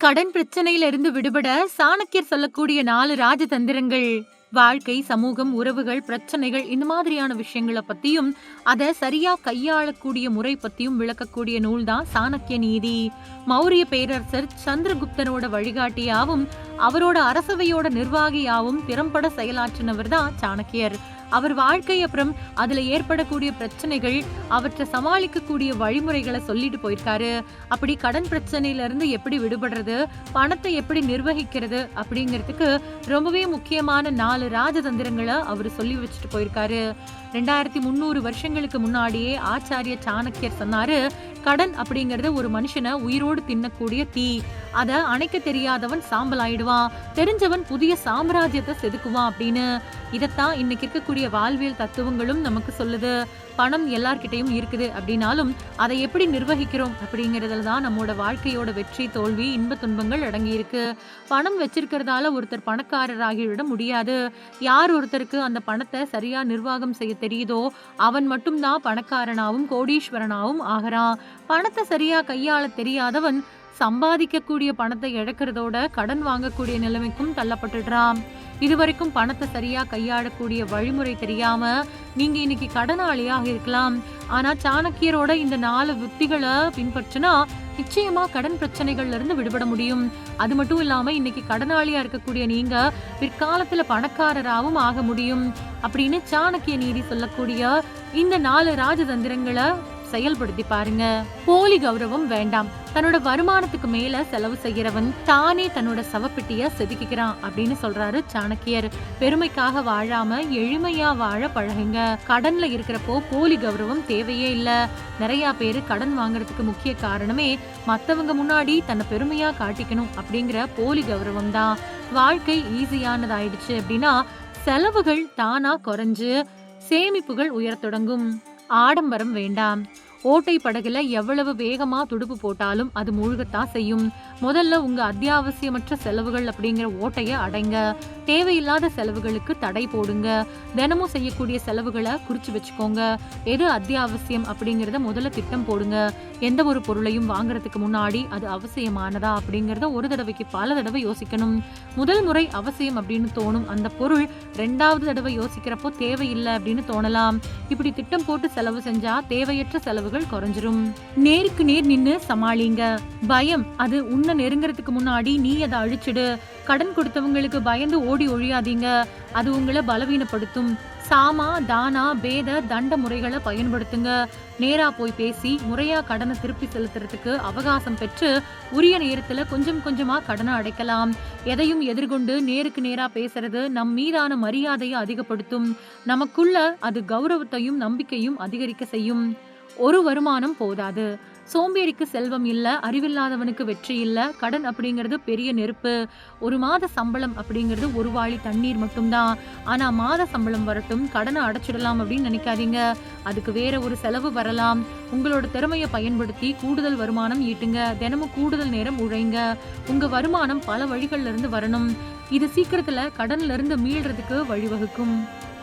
கடன் பிரச்சனையில இருந்து விடுபட சாணக்கியர் சொல்லக்கூடிய 4 ராஜதந்திரங்கள். வாழ்க்கை, சமூகம், உறவுகள், பிரச்சனைகள் இந்த மாதிரியான விஷயங்களை பத்தியும் அதை சரியா கையாளக்கூடிய முறை பத்தியும் விளக்கக்கூடிய நூல் தான் சாணக்கிய நீதி. மௌரிய பேரரசர் சந்திரகுப்தனோட வழிகாட்டியாவும் அவரோட அரசவையோட நிர்வாகியாவும் திறம்பட செயலாற்றினவர் தான் சாணக்கியர். அவர் வாழ்க்கை அப்புறம் அதுல ஏற்படக்கூடிய பிரச்சனைகள், அவற்றை சமாளிக்கக்கூடிய வழிமுறைகளை சொல்லிட்டு போயிருக்காரு. அப்படி கடன் பிரச்சனையில இருந்து எப்படி விடுபடுறது, பணத்தை எப்படி நிர்வகிக்கிறது அப்படிங்கிறதுக்கு ரொம்பவே முக்கியமான 4 ராஜதந்திரங்களை அவர் சொல்லி வச்சுட்டு போயிருக்காரு. 2300 வருஷங்களுக்கு முன்னாடியே ஆச்சாரிய சாணக்கியர் சொன்னாரு, கடன் அப்படிங்கறது ஒரு மனுஷனை உயிரோடு தின்னக்கூடிய தீ. அத அணைக்க தெரியாதவன் சாம்பல் ஆயிடுவான், தெரிஞ்சவன் புதிய சாம்ராஜ்யத்தை செதுக்குவான் அப்படின்னு. இதத்தான் இன்னைக்கு இருக்கக்கூடிய வாழ்வியல் தத்துவங்களும் நமக்கு சொல்லுது. பணம் எல்லார்கிட்டையும் இருக்குது அப்படின்னாலும் அதை எப்படி நிர்வகிக்கிறோம் அப்படிங்கறதுல தான் நம்மளோட வாழ்க்கையோட வெற்றி, தோல்வி, இன்ப துன்பங்கள் அடங்கி இருக்கு. பணம் வச்சிருக்கிறதால ஒருத்தர் பணக்காரராகிவிட முடியாது. யார் ஒருத்தருக்கு அந்த பணத்தை சரியா நிர்வாகம் செய்ய தெரியுதோ அவன் மட்டும்தான் பணக்காரனாவும் கோடீஸ்வரனாவும் ஆகிறான். பணத்தை சரியா கையாள தெரியாதவன் சம்பாதிக்கக்கூடிய பணத்தை இழக்கிறதோட கடன் வாங்கக்கூடிய நிலைமைக்கும் தள்ளப்பட்டுடுறான். இதுவரைக்கும் பணத்தை சரியா கையாளக்கூடிய வழிமுறை தெரியாம நீங்க இன்னைக்கு கடனாளியாக இருக்கலாம். ஆனா சாணக்கியரோட இந்த 4 யுக்திகளை பின்பற்றினா நிச்சயமா கடன் பிரச்சனைகள்ல இருந்து விடுபட முடியும். அது மட்டும் இல்லாம இன்னைக்கு கடனாளியா இருக்கக்கூடிய நீங்க பிற்காலத்துல பணக்காரராகவும் ஆக முடியும் அப்படின்னு சாணக்கிய நீதி சொல்லக்கூடிய இந்த 4 ராஜதந்திரங்களை செயல்படுத்தி பாருங்க. போலி கௌரவம் வேண்டாம். தன்னோட வருமானத்துக்கு மேல செலவு செய்யறவன் தானே தன்னோட சவப்பெட்டிய செதுக்கிக்கிறான் அப்படின்னு சொல்றாரு சாணக்கியர். பெருமைக்காக வாழாம எளிமையா வாழ பழகுங்க. கடன்ல இருக்கிறப்போ போலி கௌரவம் தேவையே இல்ல. நிறைய பேரு கடன் வாங்குறதுக்கு முக்கிய காரணமே மத்தவங்க முன்னாடி தன்னை பெருமையா காட்டிக்கணும் அப்படிங்கிற போலி கௌரவம் தான். வாழ்க்கை ஈஸியானதாயிடுச்சு அப்படின்னா செலவுகள் தானா குறைஞ்சு சேமிப்புகள் உயரத் தொடங்கும். ஆடம்பரம் வேண்டாம். ஓட்டை படகுல எவ்வளவு வேகமா துடுப்பு போட்டாலும் அது மூழ்கத்தான் செய்யும். முதல்ல உங்க அத்தியாவசியமற்ற செலவுகள் அப்படிங்கிற ஓட்டைய அடைங்க. தேவையில்லாத செலவுகளுக்கு தடை போடுங்க. தினமும் செய்யக்கூடிய செலவுகளை குறிச்சு வச்சுக்கோங்க. எது அத்தியாவசியம் அப்படிங்கறத முதல்ல திட்டம் போடுங்க. எந்த ஒரு பொருளையும் வாங்குறதுக்கு முன்னாடி அது அவசியமானதா அப்படிங்கறத ஒரு தடவைக்கு பல தடவை யோசிக்கணும். முதல் முறை அவசியம் அப்படின்னு தோணும் அந்த பொருள் 2வது தடவை யோசிக்கிறப்போ தேவையில்லை அப்படின்னு தோணலாம். இப்படி திட்டம் போட்டு செலவு செஞ்சா தேவையற்ற செலவுகள் குறைஞ்சிரும். நேருக்கு நேர் நின்னு சமாளிங்க. பயம் அது உன்னை நெருங்கிறதுக்கு முன்னாடி நீ அதை அழிச்சிடு. கடன் கொடுத்தவங்களுக்கு பயந்து ஓடி ஒழியாதீங்க. அது உங்களை பலவீனப்படுத்தும். சாமா, தானா, பேத, தண்ட முறைகளை பயன்படுத்துங்க. நேரா போய் பேசி முறையா கடனை திருப்பி செலுத்துறதுக்கு அவகாசம் பெற்று உரிய நேரத்துல கொஞ்சம் கொஞ்சமா கடனை அடைக்கலாம். எதையும் எதிர்கொண்டு நேருக்கு நேரா பேசுறது நம் மீதான மரியாதையை அதிகப்படுத்தும். நமக்குள்ள அது கௌரவத்தையும் நம்பிக்கையும் அதிகரிக்க செய்யும். ஒரு வருமானம் போதாது. சோம்பேறிக்கு செல்வம் இல்ல, அறிவில்லாதவனுக்கு வெற்றி இல்ல. கடன் அப்படிங்கிறது பெரிய நெருப்பு. ஒரு மாத சம்பளம் அப்படிங்கிறது ஒரு வாளி தண்ணீர் மட்டும்தான். ஆனா மாத சம்பளம் வரட்டும், கடனை அடைச்சிடலாம் அப்படின்னு நினைக்காதீங்க. அதுக்கு வேற ஒரு செலவு வரலாம். உங்களோட திறமையை பயன்படுத்தி கூடுதல் வருமானம் ஈட்டுங்க. தினமும் கூடுதல் நேரம் உழைங்க. உங்க வருமானம் பல வழிகள்ல இருந்து வரணும். இது சீக்கிரத்துல கடன்ல இருந்து மீள்றதுக்கு வழிவகுக்கும்.